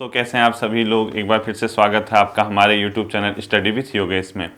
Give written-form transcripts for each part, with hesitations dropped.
तो कैसे हैं आप सभी लोग। एक बार फिर से स्वागत है आपका हमारे YouTube channel study with Yogesh में।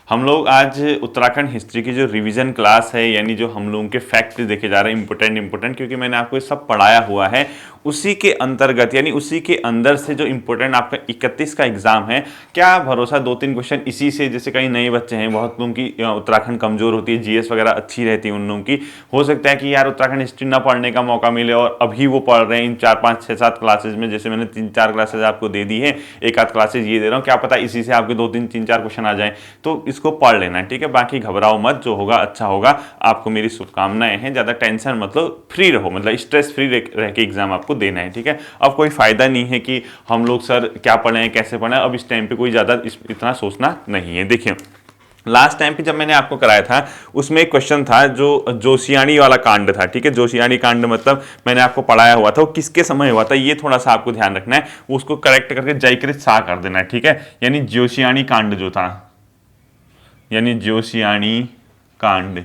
हम लोग आज उत्तराखंड हिस्ट्री की जो रिवीजन क्लास है, यानी जो हम लोगों के फैक्ट देखे जा रहे हैं इंपॉर्टेंट, क्योंकि मैंने आपको ये सब पढ़ाया हुआ है, उसी के अंतर्गत यानी उसी के अंदर से जो इंपॉर्टेंट आपका 31 का एग्जाम है, क्या भरोसा 2-3 क्वेश्चन इसी से, जैसे कई नए बच्चे हैं, बहुत लोगों की उत्तराखंड कमजोर होती है, जीएस वगैरह अच्छी रहती है उन लोगों की, हो सकता है कि यार उत्तराखंड हिस्ट्री ना पढ़ने का मौका मिले और अभी वो पढ़ रहे हैं इन 4-5-6-7 क्लासेज में, जैसे मैंने 3-4 क्लासेज आपको दे दी है, एक आध क्लासेज ये दे रहा हूँ, क्या पता इसी से आपके 2-3-3-4 क्वेश्चन आ जाए, तो इसको पढ़ लेना है, ठीक है। बाकी घबराओ मत, जो होगा अच्छा होगा, आपको मेरी शुभकामनाएं हैं। ज्यादा टेंशन मतलब फ्री रहो, मतलब स्ट्रेस फ्री रह के एग्जाम आपको देना है, ठीक है। अब कोई फायदा नहीं है कि हम लोग सर क्या पढ़े कैसे पढ़े, अब इस टाइम पे कोई ज्यादा इतना सोचना नहीं है। देखिए लास्ट टाइम पे जब मैंने आपको कराया था उसमें एक क्वेश्चन था जो जोशियाणी वाला कांड था, ठीक है। जोशियाणी कांड मतलब मैंने आपको पढ़ाया हुआ था, वो किसके समय हुआ था ये थोड़ा सा आपको ध्यान रखना है, उसको करेक्ट करके जयकृत शाह कर देना है, ठीक है। यानी जोशियाणी कांड जो था, यानी जोशियाणी कांड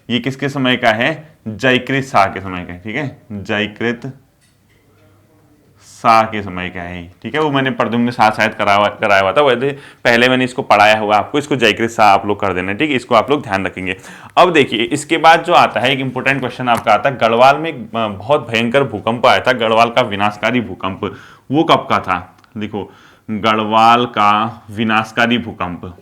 ये किसके समय का है, जयकृत शाह के समय का है, ठीक है। जयकृत शाह के समय का है, ठीक है। वो मैंने प्रद्युम्न शाह शायद कराया हुआ था, वैसे पहले मैंने इसको पढ़ाया हुआ आपको, इसको जयकृत शाह आप लोग कर देना, ठीक है। इसको आप लोग ध्यान रखेंगे। अब देखिए इसके बाद जो आता है एक इंपॉर्टेंट क्वेश्चन आपका आता है, गढ़वाल में एक बहुत भयंकर भूकंप आया था, गढ़वाल का विनाशकारी भूकंप, वो कब का था, देखो गढ़वाल का विनाशकारी भूकंप,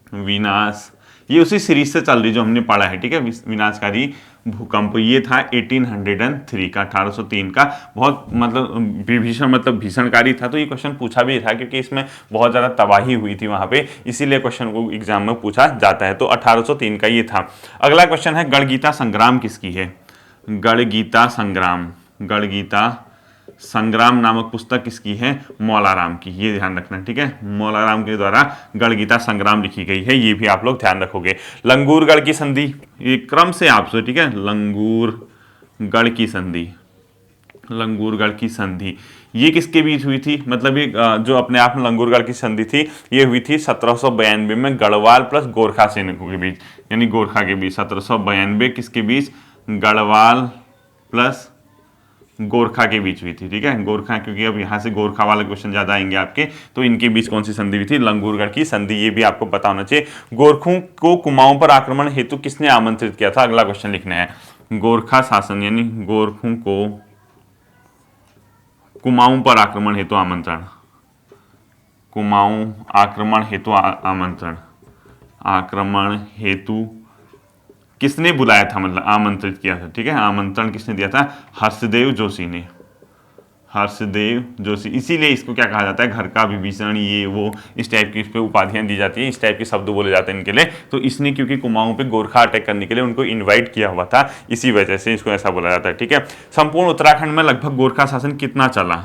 विनाश ये उसी सीरीज से चल रही जो हमने पढ़ा है, ठीक है। विनाशकारी भूकंप ये था 1803 का, 1803 का, बहुत मतलब विभीषण मतलब भीषणकारी था, तो ये क्वेश्चन पूछा भी था क्योंकि इसमें बहुत ज़्यादा तबाही हुई थी वहाँ पे, इसीलिए क्वेश्चन को एग्जाम में पूछा जाता है। तो 1803 का ये था। अगला क्वेश्चन है गढ़गीता संग्राम किसकी है, गढ़गीता संग्राम, गढ़गीता संग्राम नामक पुस्तक किसकी है, मौलाराम की, ये ध्यान रखना, ठीक है। मौलाराम के द्वारा गढ़गीता संग्राम लिखी गई है, ये भी आप लोग ध्यान रखोगे। लंगूरगढ़ की संधि, ये क्रम से आपसे, ठीक है। लंगूरगढ़ की संधि, लंगूरगढ़ की संधि ये किसके बीच हुई थी, मतलब ये जो अपने आप में लंगूरगढ़ की संधि थी ये हुई थी 1792 में गढ़वाल प्लस गोरखा सैनिकों के बीच, यानी गोरखा के बीच। 1792 किसके बीच, गढ़वाल प्लस गोरखा के बीच हुई थी, ठीक है। गोरखा, क्योंकि अब यहाँ से गोरखा वाले क्वेश्चन ज्यादा आएंगे आपके, तो इनके बीच कौन सी संधि हुई थी, लंगूरगढ़ की संधि, ये भी आपको पता होना चाहिए। गोरखों को कुमाऊं पर आक्रमण हेतु किसने आमंत्रित किया था, अगला क्वेश्चन लिखना है। गोरखा शासन यानी गोरखों को कुमाऊं पर आक्रमण हेतु आमंत्रण, कुमाऊं आक्रमण हेतु आमंत्रण, आक्रमण हेतु किसने बुलाया था, मतलब आमंत्रित किया था, ठीक है। आमंत्रण किसने दिया था, हर्षदेव जोशी ने, हर्षदेव जोशी। इसीलिए इसको क्या कहा जाता है, घर का विभीषण, ये वो इस टाइप की इस पे उपाधियां दी जाती है, इस टाइप के शब्द बोले जाते हैं इनके लिए। तो इसने क्योंकि कुमाऊं पे गोरखा अटैक करने के लिए उनको इन्वाइट किया हुआ था, इसी वजह से इसको ऐसा बोला जाता है, ठीक है। संपूर्ण उत्तराखंड में लगभग गोरखा शासन कितना चला,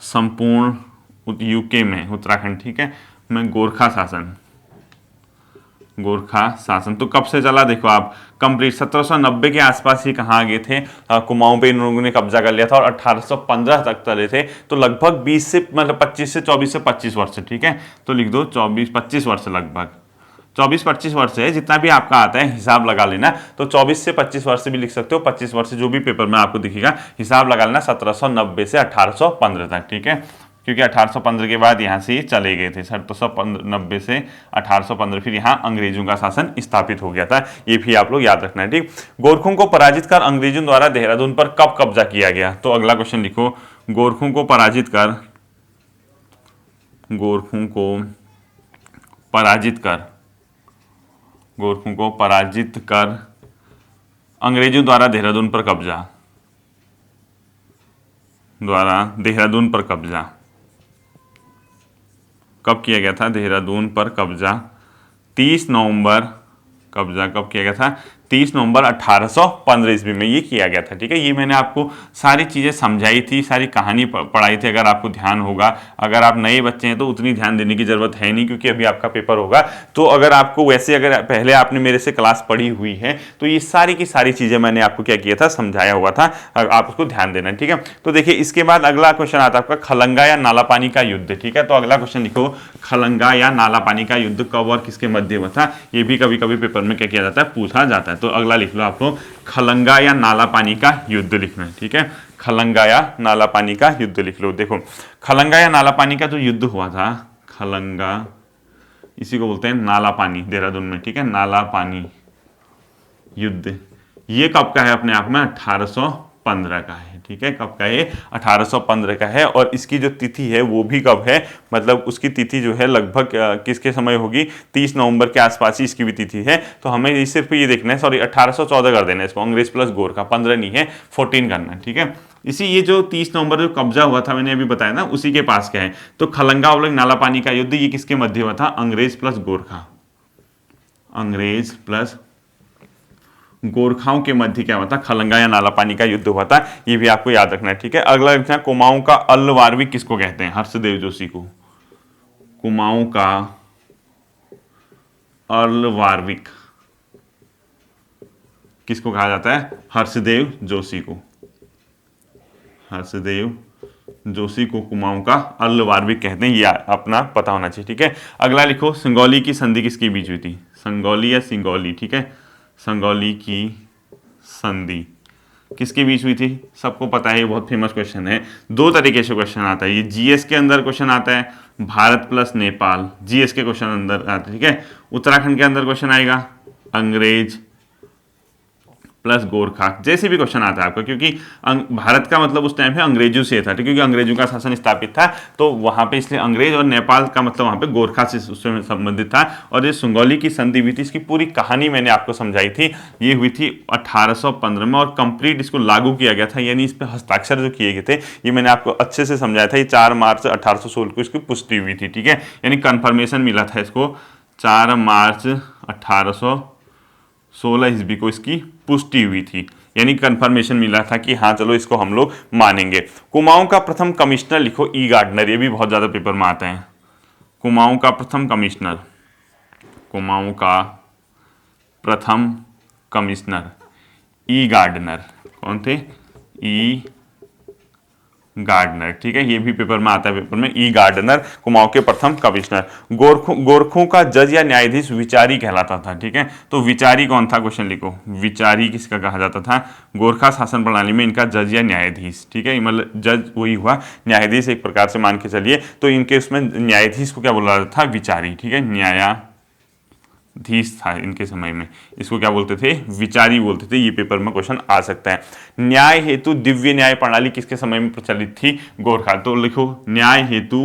संपूर्ण यूके में उत्तराखंड, ठीक है, में गोरखा शासन, गोरखा शासन तो कब से चला, देखो आप कंप्लीट 1790 के आसपास ही कहाँ गए थे, कुमाऊं पे इन लोगों ने कब्जा कर लिया था और 1815 तक चले थे, तो लगभग 20 से मतलब 25 से 24 से 25 वर्ष, ठीक है। तो लिख दो 24-25 वर्ष, लगभग 24-25 वर्ष है, जितना भी आपका आता है हिसाब लगा लेना, तो 24 से 25 वर्ष भी लिख सकते हो, 25 वर्ष जो भी पेपर में आपको दिखेगा हिसाब लगा लेना, 1790 से 1815 तक, ठीक है। क्योंकि 1815 के बाद यहाँ से चले गए थे, 1790 से 1815 फिर यहाँ अंग्रेजों का शासन स्थापित हो गया था, ये भी आप लोग याद रखना है, ठीक। गोरखों को पराजित कर अंग्रेजों द्वारा देहरादून पर कब कब्जा किया गया, तो अगला क्वेश्चन लिखो, गोरखों को पराजित कर, गोरखों को पराजित कर, गोरखों को पराजित कर अंग्रेजों द्वारा देहरादून पर कब्जा, द्वारा देहरादून पर कब्जा कब किया गया था, देहरादून पर कब्जा 30 नवंबर, कब्जा कब किया गया था, 30 नवंबर 1815 ईस्वी में ये किया गया था, ठीक है। ये मैंने आपको सारी चीज़ें समझाई थी, सारी कहानी पढ़ाई थी, अगर आपको ध्यान होगा। अगर आप नए बच्चे हैं तो उतनी ध्यान देने की जरूरत है नहीं, क्योंकि अभी आपका पेपर होगा, तो अगर आपको वैसे अगर पहले आपने मेरे से क्लास पढ़ी हुई है तो ये सारी की सारी चीज़ें मैंने आपको क्या किया था, समझाया हुआ था, आप उसको ध्यान देना, ठीक है। तो देखिए इसके बाद अगला क्वेश्चन आता है आपका खलंगा या नालापानी का युद्ध, ठीक है। तो अगला क्वेश्चन लिखो, खलंगा या नालापानी का युद्ध कब और किसके मध्य हुआ था, ये भी कभी कभी पेपर में क्या किया जाता है, पूछा जाता है। तो अगला लिख लो आप लोग, खलंगा या नालापानी का युद्ध लिखना है, ठीक है। खलंगा या नाला पानी का युद्ध लिख लो। देखो खलंगा या नाला पानी का जो युद्ध हुआ था, खलंगा, इसी को बोलते हैं नाला पानी देहरादून में, ठीक है, नाला पानी युद्ध, ये कब का है अपने आप में, 1815 का है, ठीक है, कब का है, 1815 का है। और इसकी जो तिथि है वो भी कब है, मतलब उसकी तिथि जो है लगभग किसके समय होगी, 30 नवंबर के आसपास ही इसकी भी तिथि है। तो हमें सिर्फ ये देखना है, सॉरी 1814 कर देना है इसको, अंग्रेज प्लस गोरखा, 15 नहीं है 14 करना है, ठीक है। इसी ये जो 30 नवंबर जो कब्जा हुआ था मैंने अभी बताया ना, उसी के पास क्या है, तो खलंगा और नाला पानी का युद्ध ये किसके मध्य हुआ था, अंग्रेज प्लस गोरखा, अंग्रेज प्लस गोरखाओं के मध्य क्या हुआ था, खलंगा या नाला पानी का युद्ध हुआ था। ये भी आपको याद रखना है, ठीक है। अगला लिखना है कुमाऊं का अल्लवार्विक किसको कहते हैं, हर्षदेव जोशी को, कुमाऊं का अल्लवार्विक किसको कहा जाता है, हर्षदेव जोशी को, हर्षदेव जोशी को कुमाऊं का अल्लवार्विक कहते हैं, ये अपना पता होना चाहिए, ठीक है। अगला लिखो संगौली की संधि किसके बीच हुई थी, संगौली या सिंगौली, ठीक है, संगौली की संधि किसके बीच हुई थी, सबको पता है, ये बहुत फेमस क्वेश्चन है। दो तरीके से क्वेश्चन आता है, ये जीएस के अंदर क्वेश्चन आता है, भारत प्लस नेपाल, जीएस के क्वेश्चन अंदर आता है, ठीक है। उत्तराखंड के अंदर क्वेश्चन आएगा अंग्रेज प्लस गोरखा, जैसे भी क्वेश्चन आता है आपका, क्योंकि भारत का मतलब उस टाइम पे अंग्रेजों से था, क्योंकि अंग्रेजों का शासन स्थापित था, तो वहां पे इसलिए अंग्रेज, और नेपाल का मतलब वहां पे गोरखा से उससे संबंधित था। और ये संगौली की संधि हुई थी, इसकी पूरी कहानी मैंने आपको समझाई थी, ये हुई थी 1815 में, और कंप्लीट इसको लागू किया गया था, यानी इस पर हस्ताक्षर जो किए गए थे, ये मैंने आपको अच्छे से समझाया था। ये 4 मार्च 1816 को इसकी पुष्टि हुई थी, ठीक है, यानी कन्फर्मेशन मिला था इसको 4 मार्च 1816 ईस्वी को इसकी पुष्टि हुई थी, यानी कंफर्मेशन मिला था कि हाँ चलो इसको हम लोग मानेंगे। कुमाऊं का प्रथम कमिश्नर लिखो ई गार्डनर, ये भी बहुत ज्यादा पेपर में आता है। कुमाऊं का प्रथम कमिश्नर, कुमाऊं का प्रथम कमिश्नर ई गार्डनर, कौन थे, ई गार्डनर, ठीक है, ये भी पेपर में आता है, पेपर में ई गार्डनर कुमाऊं के प्रथम कमिश्नर। गोरखों का जज या न्यायाधीश विचारी कहलाता था, ठीक है, तो विचारी कौन था, क्वेश्चन लिखो, विचारी किसका कहा जाता था, गोरखा शासन प्रणाली में इनका जज या न्यायाधीश, ठीक है, मतलब जज वही हुआ, न्यायाधीश एक प्रकार से मान के चलिए, तो इनके उसमें न्यायाधीश को क्या बोला जाता था, विचारी, ठीक है, न्यायाधीश था इनके समय में, इसको क्या बोलते थे, विचारी बोलते थे। ये पेपर में क्वेश्चन आ सकता है। न्याय हेतु दिव्य न्याय प्रणाली किसके समय में प्रचलित थी, गोरखा, तो लिखो न्याय हेतु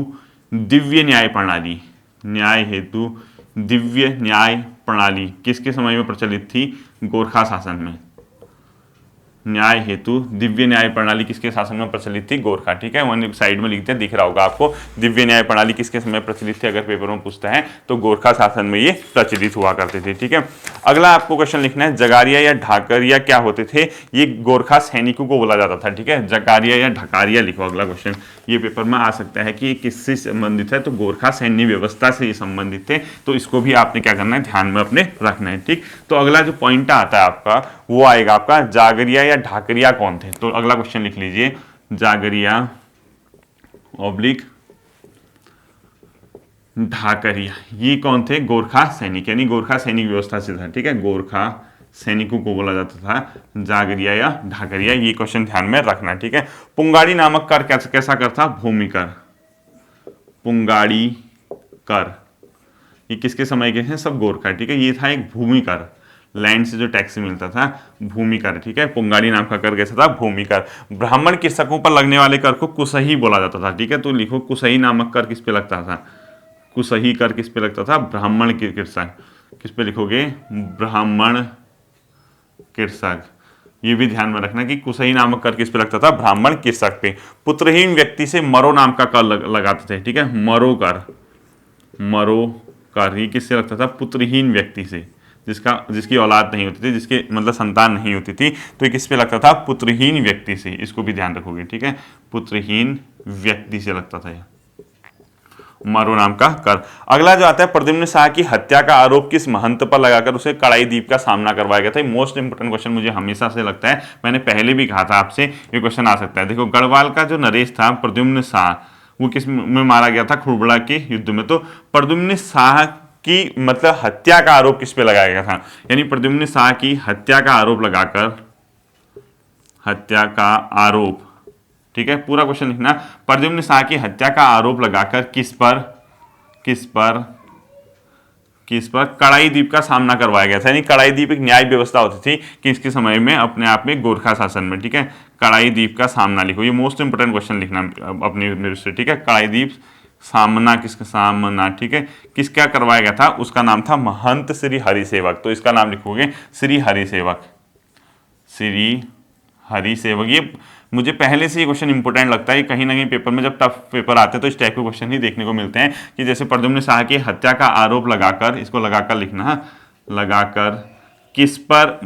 दिव्य न्याय प्रणाली, न्याय हेतु दिव्य न्याय प्रणाली किसके समय में प्रचलित थी, गोरखा शासन में, न्याय हेतु दिव्य न्याय प्रणाली किसके शासन में प्रचलित थी, गोरखा, ठीक है, वन साइड में लिखते हैं, दिख रहा होगा आपको, दिव्य न्याय प्रणाली किसके समय प्रचलित थी, अगर पेपर में पूछता है तो गोरखा शासन में ये प्रचलित हुआ करते थे, ठीक है। अगला आपको क्वेश्चन लिखना है, जगारिया या ढाकरिया क्या होते थे, ये गोरखा सैनिकों को बोला जाता था, ठीक है, जगारिया या ढकारिया लिखो। अगला क्वेश्चन ये पेपर में आ सकता है कि ये किससे संबंधित है, तो गोरखा सैन्य व्यवस्था से ये संबंधित थे, तो इसको भी आपने क्या करना है, ध्यान में अपने रखना है, ठीक। तो अगला जो पॉइंट आता है आपका वो आएगा आपका जागरिया या ढाकरिया कौन थे, तो अगला क्वेश्चन लिख लीजिए, जागरिया ऑब्लिक ढाकरिया, ये कौन थे, गोरखा सैनिक, यानी गोरखा सैनिक व्यवस्था से था, ठीक है, गोरखा सैनिकों को बोला जाता था जागरिया या ढाकरिया, ये क्वेश्चन ध्यान में रखना, ठीक है। पुंगाड़ी नामक कर कैसा कर था, भूमि कर, पुंगाड़ी कर, ये किसके समय के हैं, सब गोरखा, ठीक है, ये था एक भूमि कर, लैंड से जो टैक्स मिलता था, भूमि कर, ठीक है, पुंगाड़ी नाम का कर कैसा था, भूमि कर। ब्राह्मण कृषकों पर लगने वाले कर को कुसही बोला जाता था, ठीक है, तो लिखो कुसही नामक कर किस पे लगता था, कुसही कर किस पे लगता था, ब्राह्मण कृषक, किस पे लिखोगे, ब्राह्मण कृषक, ये भी ध्यान में रखना कि कुसही नामक कर किस पे लगता था, ब्राह्मण कृषक पे। पुत्रहीन व्यक्ति से मरो नाम का कर लगाते थे, ठीक है, मरो कर, मरो कर, ये किससे लगता था, पुत्रहीन व्यक्ति से, जिसकी औलाद नहीं होती थी, जिसके मतलब संतान नहीं होती थी, तो ये किस पे लगता था, पुत्रहीन व्यक्ति से, इसको भी ध्यान रखोगे, ठीक है, पुत्रहीन व्यक्ति से लगता था ये मरो नाम का कर। अगला जो आता है, प्रद्युम्न शाह की हत्या का आरोप किस महंत पर लगाकर उसे कड़ाई दीप का सामना करवाया गया था, मोस्ट इंपोर्टेंट क्वेश्चन मुझे हमेशा से लगता है, मैंने पहले भी कहा था आपसे ये क्वेश्चन आ सकता है। देखो गढ़वाल का जो नरेश था प्रद्युम्न शाह, वो किस में मारा गया था, खुड़बड़ा के युद्ध में, तो प्रद्युम्न शाह की मतलब हत्या का आरोप किस पे लगाया गया था, यानी प्रद्युम्न शाह की हत्या का आरोप लगाकर, हत्या का आरोप ठीक है, पूरा क्वेश्चन लिखना। प्रद्युम्न शाह की हत्या का आरोप लगाकर किस पर कड़ाई द्वीप का सामना करवाया गया था। यानी कड़ाई द्वीप एक न्याय व्यवस्था होती थी कि इसके समय में अपने आप में गोरखा शासन में, ठीक है। कड़ाई द्वीप का सामना लिखो, ये मोस्ट इंपोर्टेंट क्वेश्चन लिखना अपनी मेरे से, ठीक है। कड़ाई द्वीप सामना, किसका सामना, ठीक है, किसका करवाया गया था, उसका नाम था महंत श्री हरिसेवक। तो इसका नाम लिखोगे श्री हरिसेवक, श्री हरिसेवक। ये मुझे पहले से ये क्वेश्चन इंपॉर्टेंट लगता है, कहीं ना कहीं पेपर में जब टफ पेपर आते हैं तो इस टाइप के क्वेश्चन ही देखने को मिलते हैं कि जैसे प्रद्युम्न शाह की हत्या का आरोप लगाकर, इसको लगाकर लिखना है, लगाकर किस पर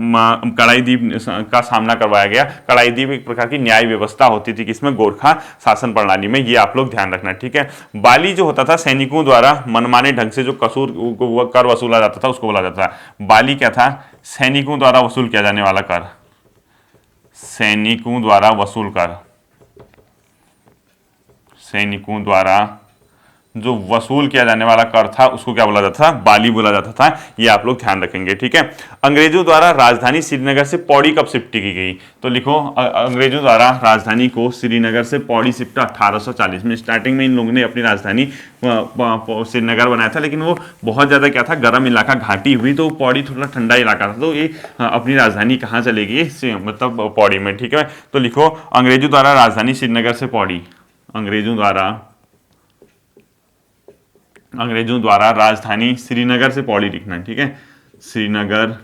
कड़ाई द्वीप का सामना करवाया गया। कड़ाई द्वीप एक प्रकार की न्याय व्यवस्था होती थी किसमें, गोरखा शासन प्रणाली में, ये आप लोग ध्यान रखना, ठीक है। बाली जो होता था सैनिकों द्वारा मनमाने ढंग से जो कर वसूला जाता था उसको बोला जाता था बाली। क्या था, सैनिकों द्वारा वसूल किया जाने वाला कर, सैनिकों द्वारा वसूल कर, सैनिकों द्वारा जो वसूल किया जाने वाला कर था उसको क्या बोला जाता था, बाली बोला जाता था। ये आप लोग ध्यान रखेंगे, ठीक है। अंग्रेजों द्वारा राजधानी श्रीनगर से पौड़ी कब शिफ्ट की गई, तो लिखो अंग्रेजों द्वारा राजधानी को श्रीनगर से पौड़ी शिफ्ट 1840 में। स्टार्टिंग में इन लोगों ने अपनी राजधानी श्रीनगर बनाया था, लेकिन वो बहुत ज़्यादा क्या था, गर्म इलाका, घाटी हुई, तो पौड़ी थोड़ा ठंडा इलाका था, तो ये अपनी राजधानी कहाँ चलेगी, मतलब पौड़ी में, ठीक है। तो लिखो अंग्रेजों द्वारा राजधानी श्रीनगर से पौड़ी, अंग्रेजों द्वारा राजधानी श्रीनगर से पौड़ी लिखना है, ठीक है। श्रीनगर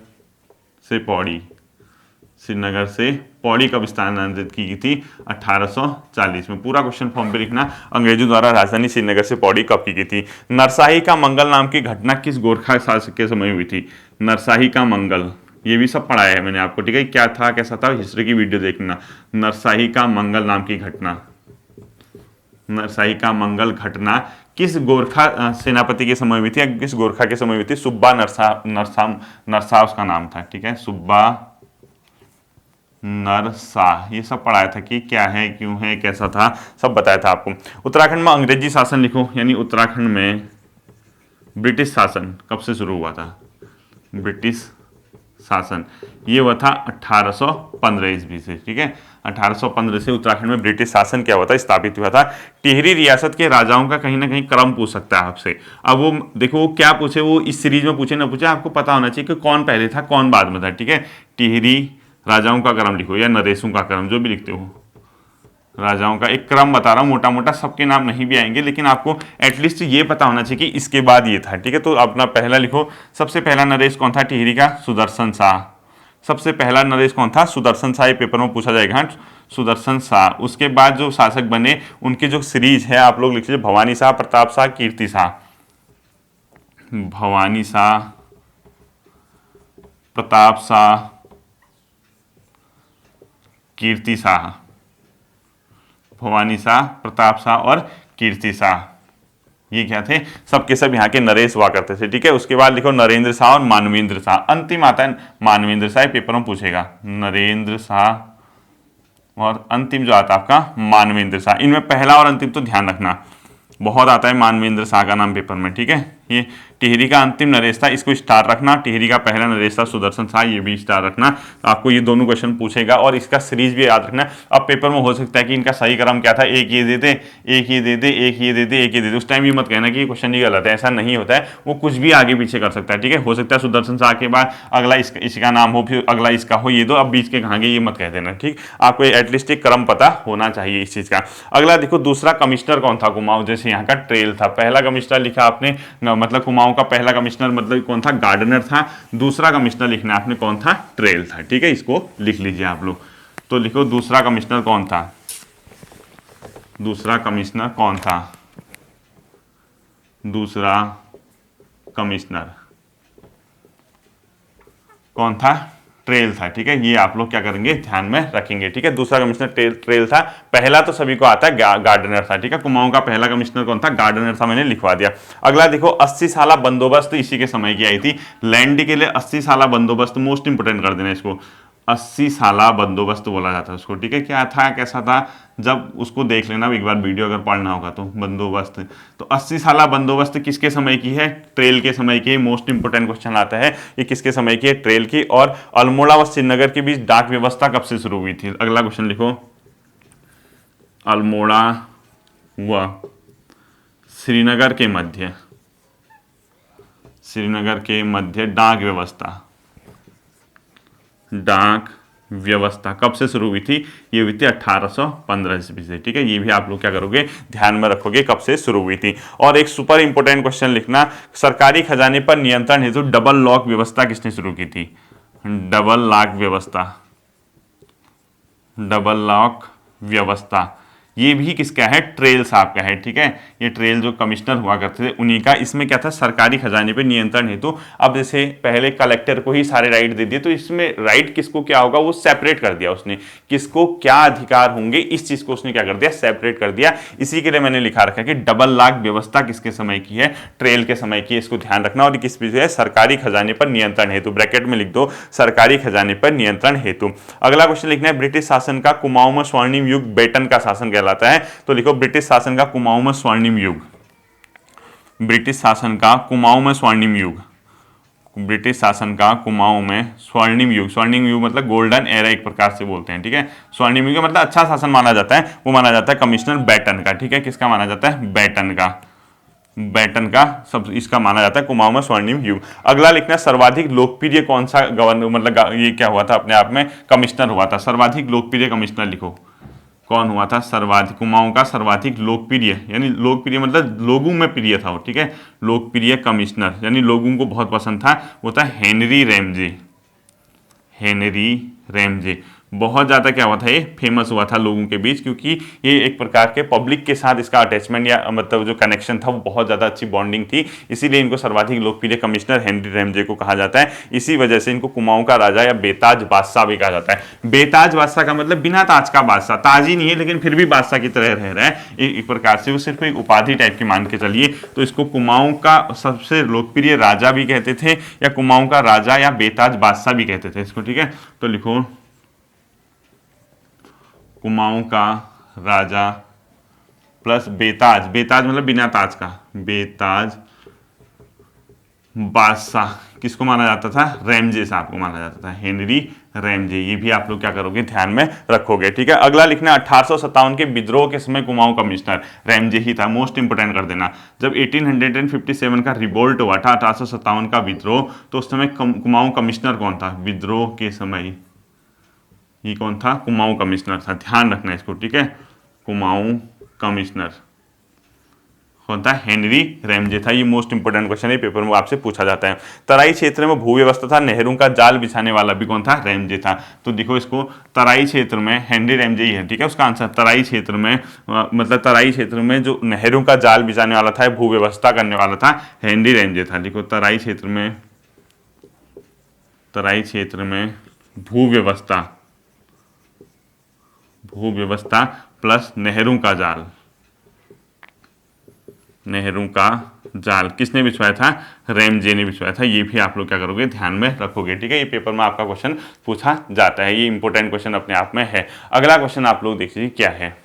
से पौड़ी कब स्थानांतरित की गई थी, 1840 में। पूरा क्वेश्चन फॉर्म पे लिखना, अंग्रेजों द्वारा राजधानी श्रीनगर से पौड़ी कब की गई थी। नरसाही का मंगल नाम की घटना किस गोरखा शासक के समय हुई थी। नरसाही का मंगल, ये भी सब पढ़ाया है मैंने आपको, ठीक है। क्या था, कैसा था, हिस्ट्री की वीडियो देखना। नरसाही का मंगल नाम की घटना, नरसाही का मंगल घटना किस गोरखा सेनापति के समय हुई थी, किस गोरखा के समय हुई थी। सुब्बा नरसा उसका नाम था, ठीक है, सुब्बा नरसा। ये सब पढ़ाया था कि क्या है, क्यों है, कैसा था, सब बताया था आपको। उत्तराखंड में अंग्रेजी शासन लिखो, यानी उत्तराखंड में ब्रिटिश शासन कब से शुरू हुआ था, ब्रिटिश शासन, ये हुआ था 1815 ईस्वी से, ठीक है। 1815 से उत्तराखंड में ब्रिटिश शासन क्या हुआ था, स्थापित हुआ था। टिहरी रियासत के राजाओं का कहीं ना कहीं क्रम पूछ सकता है आपसे। अब वो देखो वो क्या पूछे, वो इस सीरीज में पूछे ना पूछे, आपको पता होना चाहिए कि कौन पहले था कौन बाद में था, ठीक है। टिहरी राजाओं का क्रम लिखो या नरेशों का क्रम, जो भी लिखते हो, राजाओं का एक क्रम बता रहा हूँ, मोटा मोटा सबके नाम नहीं भी आएंगे, लेकिन आपको एटलीस्ट ये पता होना चाहिए कि इसके बाद ये था, ठीक है। तो अपना पहला लिखो, सबसे पहला नरेश कौन था टिहरी का, सुदर्शन शाह। सबसे पहला नरेश कौन था, सुदर्शन शाह, ये पेपर में पूछा जाएगा, हाँ, सुदर्शन शाह। उसके बाद जो शासक बने उनकी जो सीरीज है आप लोग लिख लीजिए, भवानी शाह, प्रताप शाह, कीर्ति शाह। भवानी शाह, प्रताप शाह, कीर्ति शाह, भवानी शाह, प्रताप शाह और कीर्ति शाह, ये क्या थे, सबके सब यहाँ के नरेश हुआ करते थे, ठीक है। उसके बाद लिखो नरेंद्र शाह और मानवेंद्र शाह। अंतिम आता है मानवेंद्र शाह, पेपर में पूछेगा, नरेंद्र शाह और अंतिम जो आता है आपका मानवेंद्र शाह। इनमें पहला और अंतिम तो ध्यान रखना, बहुत आता है मानवेंद्र शाह का नाम पेपर में, ठीक है। ये टिहरी का अंतिम नरेश था, इसको स्टार रखना। टिहरी का पहला नरेश था सुदर्शन शाह, ये भी स्टार रखना। तो आपको ये दोनों क्वेश्चन पूछेगा और इसका सीरीज भी याद रखना। अब पेपर में हो सकता है कि इनका सही क्रम क्या था, एक ये दे दे, एक ये दे दे, एक ये दे दे, एक ये दे दे। उस टाइम ये मत कहना कि ये क्वेश्चन ही गलत है, ऐसा नहीं होता है। वो कुछ भी आगे पीछे कर सकता है, ठीक है। हो सकता है सुदर्शन शाह के बाद अगला इसका नाम हो, फिर अगला इसका हो, ये दो अब बीच के कहाँ गए ये मत कह देना, ठीक। आपको एटलीस्ट एक क्रम पता होना चाहिए इस चीज़ का। अगला देखो, दूसरा कमिश्नर कौन था कुमाऊं, जैसे यहाँ का ट्रेल था। पहला कमिश्नर लिखा आपने, मतलब कुमाऊं का पहला कमिश्नर मतलब कौन था, गार्डनर था। दूसरा कमिश्नर लिखना आपने कौन था, ट्रेल था, ठीक है। इसको लिख लीजिए आप लोग। तो लिखो दूसरा कमिश्नर कौन था, दूसरा कमिश्नर कौन था, दूसरा कमिश्नर कौन था, ट्रेल था, ठीक है। ये आप लोग क्या करेंगे, ध्यान में रखेंगे, ठीक है। दूसरा कमिश्नर ट्रेल था। पहला तो सभी को आता है गार्डनर था, ठीक है। कुमाऊं का पहला कमिश्नर कौन था, गार्डनर था, मैंने लिखवा दिया। अगला देखो, 80 साला बंदोबस्त इसी के समय की आई थी। लैंड के लिए 80 साला बंदोबस्त, मोस्ट इंपोर्टेंट कर देना इसको, 80 साला बंदोबस्त बोला जाता है उसको, ठीक है। क्या था, कैसा था, जब उसको देख लेना एक बार वीडियो, अगर पढ़ना होगा तो। बंदोबस्त, तो 80 साला बंदोबस्त किसके समय की है, ट्रेल के समय की। मोस्ट इंपोर्टेंट क्वेश्चन आता है, ये किसके समय की है, ट्रेल की। और अल्मोड़ा व श्रीनगर के बीच डाक व्यवस्था कब से शुरू हुई थी। अगला क्वेश्चन लिखो, अल्मोड़ा व श्रीनगर के मध्य डाक व्यवस्था कब से शुरू हुई थी? ये हुई थी 1815 ईस्वी से। ठीक है, ये भी आप लोग क्या करोगे, ध्यान में रखोगे कब से शुरू हुई थी। और एक सुपर इंपोर्टेंट क्वेश्चन लिखना, सरकारी खजाने पर नियंत्रण हेतु डबल लॉक व्यवस्था किसने शुरू की थी? डबल लॉक व्यवस्था ये भी किसका है? ट्रेल साहब का है। ठीक है, ये ट्रेल जो कमिश्नर हुआ करते थे उन्हीं का। इसमें क्या था, सरकारी खजाने पे नियंत्रण हेतु। अब जैसे पहले कलेक्टर को ही सारे राइट दे दिए, तो इसमें राइट किसको क्या होगा वो सेपरेट कर दिया उसने, किसको क्या अधिकार होंगे इस चीज को उसने क्या कर दिया, सेपरेट कर दिया। इसी के लिए मैंने लिखा रखा है कि डबल लॉक व्यवस्था किसके समय की है? ट्रेल के समय की। इसको ध्यान रखना। और किस है? सरकारी खजाने पर नियंत्रण हेतु, ब्रैकेट में लिख दो सरकारी खजाने पर नियंत्रण हेतु। अगला क्वेश्चन लिखना है, ब्रिटिश शासन का कुमाऊं में स्वर्णिम युग बेटन का शासन कहलाता है। तो लिखो ब्रिटिश शासन का कुमाऊं में स्वर्णिम युग, ब्रिटिश शासन का कुमाऊं में स्वर्णिम युग, ब्रिटिश शासन का कुमाऊं में स्वर्णिम युग। स्वर्णिम युग मतलब गोल्डन एरा एक प्रकार से बोलते हैं। ठीक है, स्वर्णिम युग मतलब अच्छा शासन माना जाता है, वो माना जाता है कमिश्नर बेटन का। ठीक है, किसका माना जाता है? बेटन का सब इसका माना जाता है कुमाऊं में स्वर्णिम युग। अगला लिखना, सर्वाधिक लोकप्रिय कौन सा गवर्नर मतलब ये क्या हुआ था अपने आप में, कमिश्नर हुआ था। सर्वाधिक लोकप्रिय कमिश्नर लिखो, कौन हुआ था? सर्वाधिक, कुमाऊं का सर्वाधिक लोकप्रिय, यानी लोकप्रिय मतलब लोगों में प्रिय था वो। ठीक है, लोकप्रिय कमिश्नर यानी लोगों को बहुत पसंद था, वो था हेनरी रैमजे। बहुत ज़्यादा क्या हुआ था, ये फेमस हुआ था लोगों के बीच, क्योंकि ये एक प्रकार के पब्लिक के साथ इसका अटैचमेंट या मतलब जो कनेक्शन था वो बहुत ज़्यादा अच्छी बॉन्डिंग थी। इसीलिए इनको सर्वाधिक लोकप्रिय कमिश्नर हेनरी रैमजे को कहा जाता है। इसी वजह से इनको कुमाऊं का राजा या बेताज बादशाह भी कहा जाता है। बेताज बादशाह का मतलब बिना ताज का बादशाह, ताज ही नहीं है लेकिन फिर भी बादशाह की तरह रह रहा है, एक प्रकार से वो सिर्फ एक उपाधि टाइप की मान के चलिए। तो इसको कुमाऊं का सबसे लोकप्रिय राजा भी कहते थे, या कुमाऊं का राजा या बेताज बादशाह भी कहते थे इसको। ठीक है, तो लिखो कुमाऊं का राजा प्लस बेताज, बेताज मतलब बिना ताज का, बेताज बादशाह किसको माना जाता था? रैमजे साहब को माना जाता था, हेनरी रैमजे। ये भी आप लोग क्या करोगे, ध्यान में रखोगे। ठीक है, अगला लिखना, 1857 के विद्रोह के समय कुमाऊं कमिश्नर रैमजे ही था। मोस्ट इंपोर्टेंट कर देना, जब 1857 का रिवोल्ट हुआ था, 1857 का विद्रोह, तो उस समय कुमाऊं कमिश्नर कौन था? विद्रोह के समय ये कौन था? कुमाऊं कमिश्नर था। ध्यान रखना इसको। ठीक है, कुमाऊं कमिश्नर कौन था? हेनरी रैमजे था। ये मोस्ट इंपोर्टेंट क्वेश्चन है, पेपर में आपसे पूछा जाता है। तराई क्षेत्र में भू व्यवस्था था, नहरों का जाल बिछाने वाला भी कौन था? रैमजे था। तो देखो इसको, तराई क्षेत्र में हेनरी रैमजे ही है। ठीक है, उसका आंसर तराई क्षेत्र में मतलब तराई क्षेत्र में जो नहरों का जाल बिछाने वाला था, भू व्यवस्था करने वाला था, हेनरी रैमजे था। देखो तराई क्षेत्र में भू व्यवस्था प्लस नहरों का जाल किसने बिछवाया था? रैमजे ने बिछवाया था। ये भी आप लोग क्या करोगे, ध्यान में रखोगे। ठीक है, ये पेपर में आपका क्वेश्चन पूछा जाता है, ये इंपॉर्टेंट क्वेश्चन अपने आप में है। अगला क्वेश्चन आप लोग देखिए क्या है,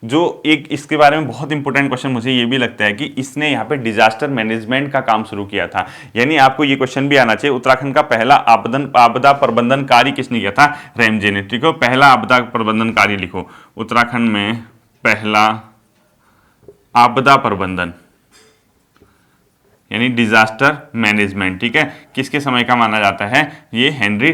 जो एक इसके बारे में बहुत इंपॉर्टेंट क्वेश्चन मुझे ये भी लगता है कि इसने यहाँ पे डिजास्टर मैनेजमेंट का काम शुरू किया था। यानी आपको ये क्वेश्चन भी आना चाहिए, उत्तराखंड का पहला आपदा प्रबंधन कार्य किसने किया था? रैमजे ने। ठीक है, पहला आपदा प्रबंधन कार्य लिखो, उत्तराखंड में पहला आपदा प्रबंधन यानी डिजास्टर मैनेजमेंट। ठीक है, किसके समय का माना जाता है? ये हेनरी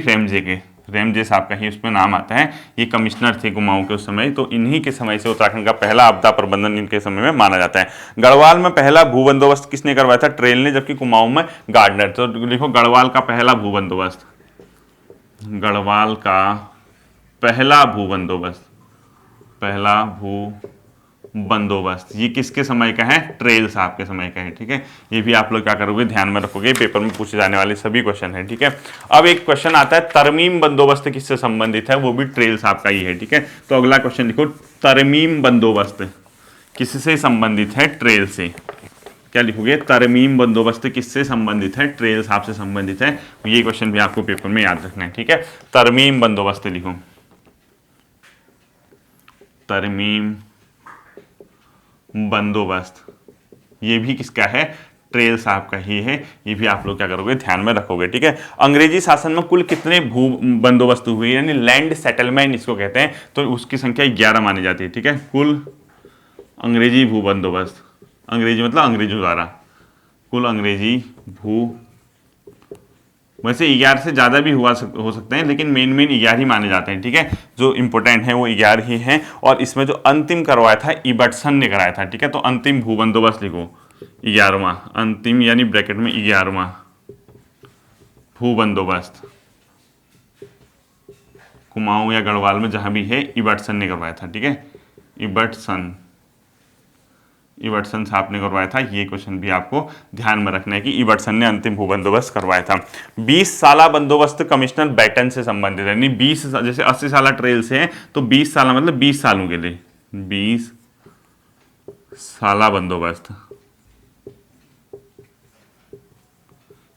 रैमजे साहब का ही उसमें नाम आता है। ये कमिश्नर थे कुमाऊं के उस समय, तो इन्हीं के समय से उत्तराखंड का पहला आपदा प्रबंधन इनके समय में माना जाता है। गढ़वाल में पहला भू बंदोबस्त किसने करवाया था? ट्रेल ने, जबकि कुमाऊं में गार्डनर। तो देखो गढ़वाल का पहला भू बंदोबस्त, गढ़वाल का पहला भू बंदोबस्त ये किसके समय का है? ट्रेल साहब के समय का है। ठीक है, ये भी आप लोग क्या करोगे, ध्यान में रखोगे, पेपर में पूछे जाने वाले सभी क्वेश्चन है। ठीक है, अब एक क्वेश्चन आता है, तरमीम बंदोबस्त किससे संबंधित है? वो भी ट्रेल साहब का ही है। ठीक है, तो अगला क्वेश्चन लिखो, तरमीम बंदोबस्त किससे संबंधित है? ट्रेल से। क्या लिखोगे? तरमीम बंदोबस्त किससे संबंधित है? ट्रेल साहब से संबंधित है। ये क्वेश्चन भी आपको पेपर में याद रखना है। ठीक है, तरमीम बंदोबस्त लिखो, तरमीम बंदोबस्त ये भी किसका है? ट्रेल्स आपका ही है, ये भी आप लोग क्या करोगे ध्यान में रखोगे, ठीक है। अंग्रेजी शासन में कुल कितने भू बंदोबस्त हुए, यानी लैंड सेटलमेंट इसको कहते हैं, तो उसकी संख्या 11 मानी जाती है, ठीक है। कुल अंग्रेजी भू बंदोबस्त, अंग्रेजी मतलब अंग्रेजों द्वारा, कुल अंग्रेजी भू, वैसे 11 से ज़्यादा भी हो सकते हैं, लेकिन मेन 11 ही माने जाते हैं, ठीक है। जो इंपॉर्टेंट है वो 11 ही हैं, और इसमें जो अंतिम करवाया था इबर्टसन ने कराया था, ठीक है। तो अंतिम भू बंदोबस्त लिखो 11वां, अंतिम यानी ब्रैकेट में 11वां भू बंदोबस्त कुमाऊं या गढ़वाल में जहां भी है, इबर्टसन ने करवाया था, ठीक है। इबर्टसन साहब ने करवाया था। ये क्वेश्चन भी आपको ध्यान में रखना है कि इबर्टसन ने अंतिम भू बंदोबस्त करवाया था। 20 साला बंदोबस्त कमिश्नर बैटन से संबंधित है, यानी 20 जैसे 80 साला ट्रेल से है, तो 20 साला मतलब 20 सालों के लिए 20 साला बंदोबस्त,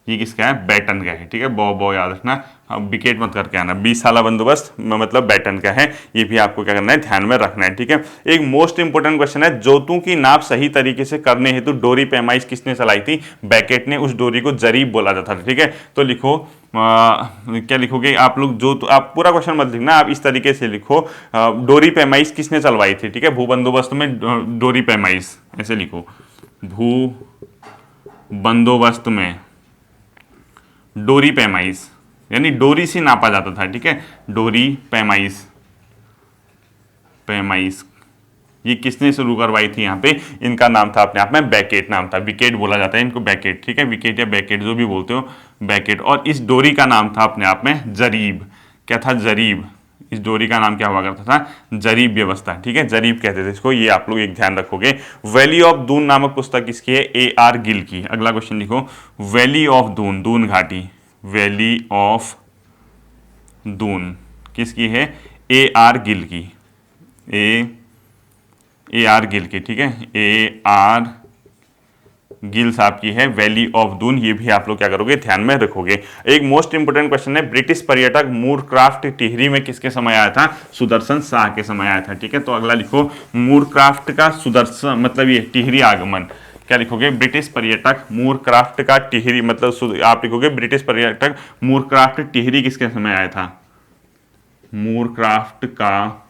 ये किसका है, बैटन का है, ठीक है। बो याद रखना, विकेट मत करके आना। 20 साला बंदोबस्त मतलब बैटन का है, ये भी आपको क्या करना है, ध्यान में रखना है, ठीक है। एक मोस्ट इंपोर्टेंट क्वेश्चन है, जोतों की नाप सही तरीके से करने हेतु डोरी पैमाइश किसने चलाई थी, बैकेट ने। उस डोरी को जरीब बोला जाता था, ठीक है। तो लिखो क्या लिखोगे आप लोग, जो तो आप पूरा क्वेश्चन मत लिखना, आप इस तरीके से लिखो, डोरी पैमाइश किसने चलवाई थी, ठीक है। भू बंदोबस्त में डोरी पैमाइश ऐसे लिखो, भू बंदोबस्त में डोरी पैमाइश, यानी डोरी से नापा जाता था, ठीक है। डोरी पैमाइश, ये किसने शुरू करवाई थी, यहाँ पे इनका नाम था अपने आप में बैकेट, नाम था, विकेट बोला जाता है इनको, बैकेट, ठीक है। विकेट या बैकेट जो भी बोलते हो, बैकेट। और इस डोरी का नाम था अपने आप में जरीब। क्या था, जरीब। इस डोरी का नाम क्या हुआ करता था, जरीब व्यवस्था, ठीक है, जरीब कहते थे इसको, ये आप लोग एक ध्यान रखोगे। वैली ऑफ दून नामक पुस्तक किसकी है, AR गिल की। अगला क्वेश्चन लिखो, वैली ऑफ दून, दून घाटी, वैली ऑफ दून किसकी है, AR गिल की, AR गिल की, ठीक है। AR गिल साहब की है वैली ऑफ दून, ये भी आप लोग क्या करोगे, ध्यान में रखोगे। एक मोस्ट इंपोर्टेंट क्वेश्चन है, ब्रिटिश पर्यटक मूरक्राफ्ट टिहरी में किसके समय आया था, सुदर्शन शाह के समय आया था, ठीक है। तो अगला लिखो, मूरक्राफ्ट का सुदर्शन मतलब ये टिहरी आगमन, क्या लिखोगे, ब्रिटिश पर्यटक मूरक्राफ्ट का टिहरी, मतलब आप लिखोगे ब्रिटिश पर्यटक मूरक्राफ्ट टिहरी किसके समय आया था, मूरक्राफ्ट का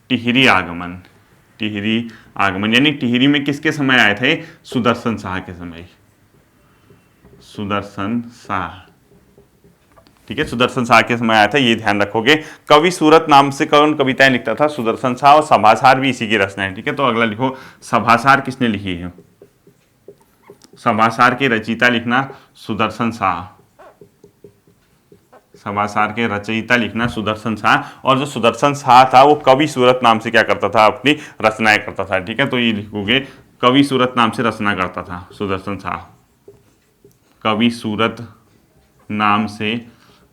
टिहरी आगमन, टिहरी आगमन यानी टिहरी में किसके समय आए थे, सुदर्शन शाह के समय, सुदर्शन शाह, ठीक है, सुदर्शन शाह के समय आया था, ये ध्यान रखोगे। कवि सूरत नाम से कौन कविताएं लिखता था, सुदर्शन शाह, और सभासार भी इसी की रचना है, ठीक है। तो अगला लिखो, सभासार किसने लिखी है, सभासार के रचयिता लिखना सुदर्शन शाह, सभासार के रचयिता लिखना सुदर्शन शाह। और जो सुदर्शन शाह था वो कवि सूरत नाम से क्या करता था, अपनी रचनाएं करता था, ठीक है। तो ये लिखोगे, कवि सूरत नाम से रचना करता था सुदर्शन शाह, कवि सूरत नाम से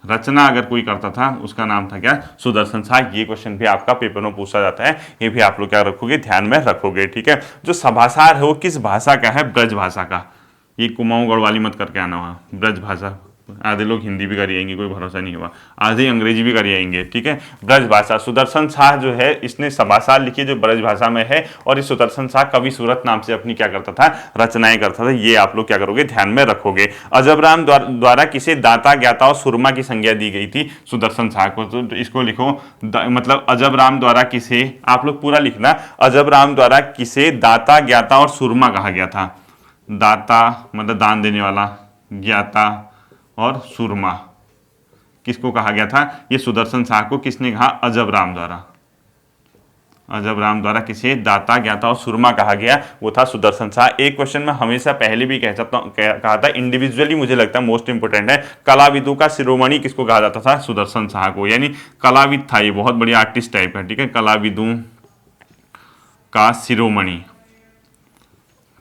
रचना अगर कोई करता था उसका नाम था क्या, सुदर्शन शाह। ये क्वेश्चन भी आपका पेपर में पूछा जाता है, ये भी आप लोग क्या रखोगे, ध्यान में रखोगे, ठीक है। जो सभासार है वो किस भाषा का है, ब्रज भाषा का, ये कुमाऊं गढ़वाली मत करके आना वहाँ, ब्रज भाषा, आधे लोग हिंदी भी कर आएंगे, कोई भरोसा नहीं हुआ, आधे अंग्रेजी भी कर आएंगे, ठीक है। ब्रज भाषा, सुदर्शन शाह जो है इसने सभासार लिखी जो ब्रज भाषा में है, और इस सुदर्शन शाह कवि सूरत नाम से अपनी क्या करता था, रचनाएं करता था, ये आप लोग क्या करोगे, ध्यान में रखोगे। अजबराम द्वारा किसे दाता ज्ञाता और सुरमा की संज्ञा दी गई थी, सुदर्शन शाह को। तो इसको लिखो, मतलब अजबराम द्वारा किसे, आप लोग पूरा लिखना, अजबराम द्वारा किसे दाता ज्ञाता और सुरमा कहा गया था, दाता मतलब दान देने वाला, ज्ञाता और सुरमा किसको कहा गया था, ये सुदर्शन शाह को किसने कहा, अजबराम द्वारा, अजबराम द्वारा किसे दाता ज्ञाता और सुरमा कहा गया, वो था सुदर्शन शाह। एक क्वेश्चन में हमेशा पहले भी कहा था, इंडिविजुअली मुझे लगता है मोस्ट इंपोर्टेंट है, कलाविदों का शिरोमणि किसको कहा जाता था, सुदर्शन शाह को, यानी कलाविद था ये, बहुत बढ़िया आर्टिस्ट टाइप है, ठीक है। कलाविदों का शिरोमणि,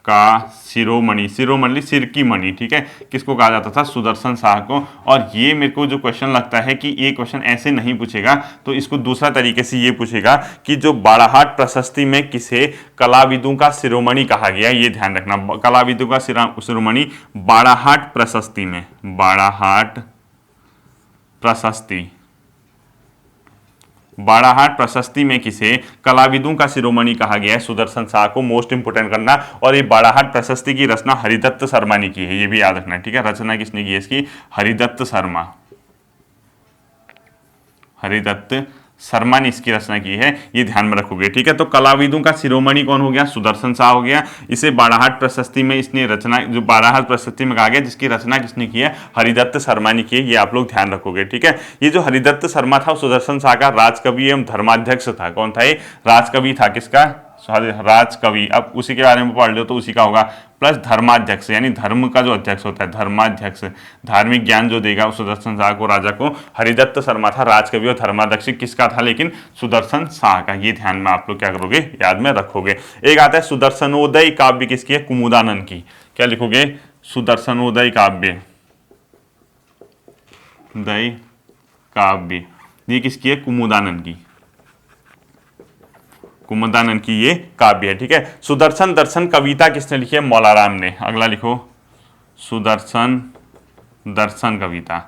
का शिरोमणि, शिरोमणि सिर की मणि, ठीक है, किसको कहा जाता था, सुदर्शन शाह को। और ये मेरे को जो क्वेश्चन लगता है कि ये क्वेश्चन ऐसे नहीं पूछेगा, तो इसको दूसरा तरीके से ये पूछेगा कि जो बाड़ाहाट प्रशस्ति में किसे कलाविदों का शिरोमणि कहा गया, ये ध्यान रखना, कलाविदों का शिरोमणि बाड़ाहाट प्रशस्ति में, बाड़ाहाट प्रशस्ति बाड़ाहाट प्रशस्ति में किसे कलाविदों का शिरोमणि कहा गया है? सुदर्शन शाह को। मोस्ट इंपोर्टेंट करना। और ये बाड़ाहाट प्रशस्ति की रचना हरिदत्त शर्मा ने की है, ये भी याद रखना है, ठीक है। रचना किसने की है इसकी? हरिदत्त शर्मा। हरिदत्त शर्मा ने इसकी रचना की है, ये ध्यान में रखोगे, ठीक है। तो कलाविदों का शिरोमणि कौन हो गया? सुदर्शन शाह हो गया। इसे बाड़ाहाट प्रशस्ति में इसने रचना, जो बाड़ाहाट प्रशस्ति में कहा गया, जिसकी रचना किसने की है? हरिदत्त शर्मा ने की है, ये आप लोग ध्यान रखोगे, ठीक है। ये जो हरिदत्त शर्मा था सुदर्शन शाह का राजकवि एवं धर्माध्यक्ष था। कौन था ये? राजकवि था। किसका? राजकवि। अब उसी के बारे में पढ़ लो तो उसी का होगा। प्लस धर्माध्यक्ष, यानी धर्म का जो अध्यक्ष होता है, धर्माध्यक्ष, धार्मिक ज्ञान जो देगा सुदर्शन शाह को, राजा को। हरिदत्त शर्मा था राजकवि और धर्माध्यक्ष किसका था? लेकिन सुदर्शन शाह का। ये ध्यान में आप लोग क्या करोगे? याद में रखोगे। एक आता है सुदर्शनोदय काव्य, किसकी है? कुमुदानंद की। क्या लिखोगे? सुदर्शनोदय काव्य, दय काव्य, ये किसकी है? कुमुदानंद की। कुमुदानंद की ये काव्य है, ठीक है। सुदर्शन दर्शन कविता किसने लिखी है? मौलाराम ने। अगला लिखो, सुदर्शन दर्शन कविता।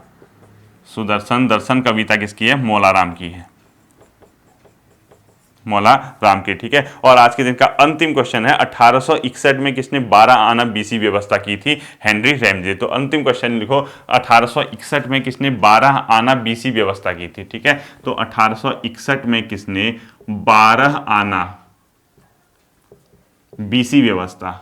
सुदर्शन दर्शन कविता किसकी है? मौलाराम की है, मौला राम के, ठीक है। और आज के दिन का अंतिम क्वेश्चन है, 1861 में किसने 12 आना बीसी व्यवस्था की थी? Henry Ramsay. तो अंतिम क्वेश्चन लिखो, 1861 में किसने 12 आना बीसी व्यवस्था की थी, ठीक है। तो 1861 में किसने 12 आना बीसी व्यवस्था,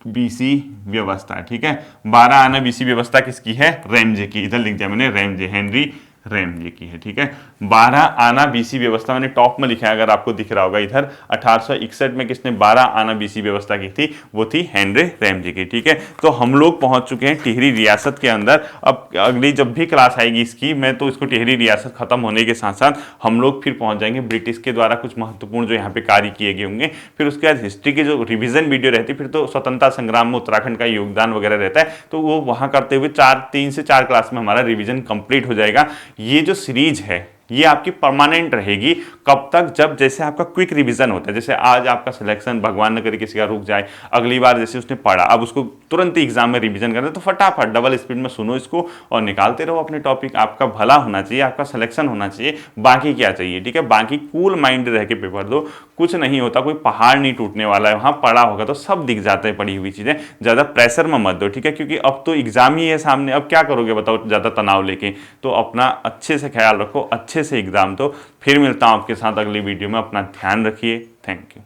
बीसी व्यवस्था, ठीक है। 12 आना बीसी व्यवस्था किसकी है? रैमजे की। इधर लिख दिया मैंने रैमजे, हेनरी रैमजे की है, ठीक है। 12 आना बीसी व्यवस्था मैंने टॉप में लिखा है, अगर आपको दिख रहा होगा इधर। 1861 में किसने 12 आना बीसी व्यवस्था की थी? वो थी हेनरी रैमजे की, ठीक है। तो हम लोग पहुंच चुके हैं टिहरी रियासत के अंदर। अब अगली जब भी क्लास आएगी इसकी, मैं तो इसको टिहरी रियासत खत्म होने के साथ साथ हम लोग फिर पहुंच जाएंगे ब्रिटिश के द्वारा कुछ महत्वपूर्ण जो यहाँ पे कार्य किए गए होंगे। फिर उसके बाद हिस्ट्री की जो रिविजन वीडियो रहती है, फिर तो स्वतंत्रता संग्राम में उत्तराखंड का योगदान वगैरह रहता है, तो वो वहां करते हुए 3 से 4 क्लास में हमारा रिविजन कंप्लीट हो जाएगा। ये जो सीरीज है ये आपकी परमानेंट रहेगी। कब तक? जब जैसे आपका क्विक रिवीजन होता है, जैसे आज आपका सिलेक्शन भगवान न करे किसी का रुक जाए, अगली बार जैसे उसने पढ़ा, अब उसको तुरंत ही एग्जाम में रिवीजन करना है, तो फटाफट डबल स्पीड में सुनो इसको और निकालते रहो अपने टॉपिक। आपका भला होना चाहिए, आपका सिलेक्शन होना चाहिए, बाकी क्या चाहिए, ठीक है। बाकी कूल माइंड रह के पेपर दो, कुछ नहीं होता, कोई पहाड़ नहीं टूटने वाला है। वहां पढ़ा होगा तो सब दिख जाते हैं पढ़ी हुई चीजें। ज्यादा प्रेशर में मत दो, ठीक है, क्योंकि अब तो एग्जाम ही है सामने। अब क्या करोगे बताओ ज्यादा तनाव लेके? तो अपना अच्छे से ख्याल रखो, अच्छे से एग्जाम दो। फिर मिलता हूं आपके साथ अगली वीडियो में। अपना ध्यान रखिए। Thank you.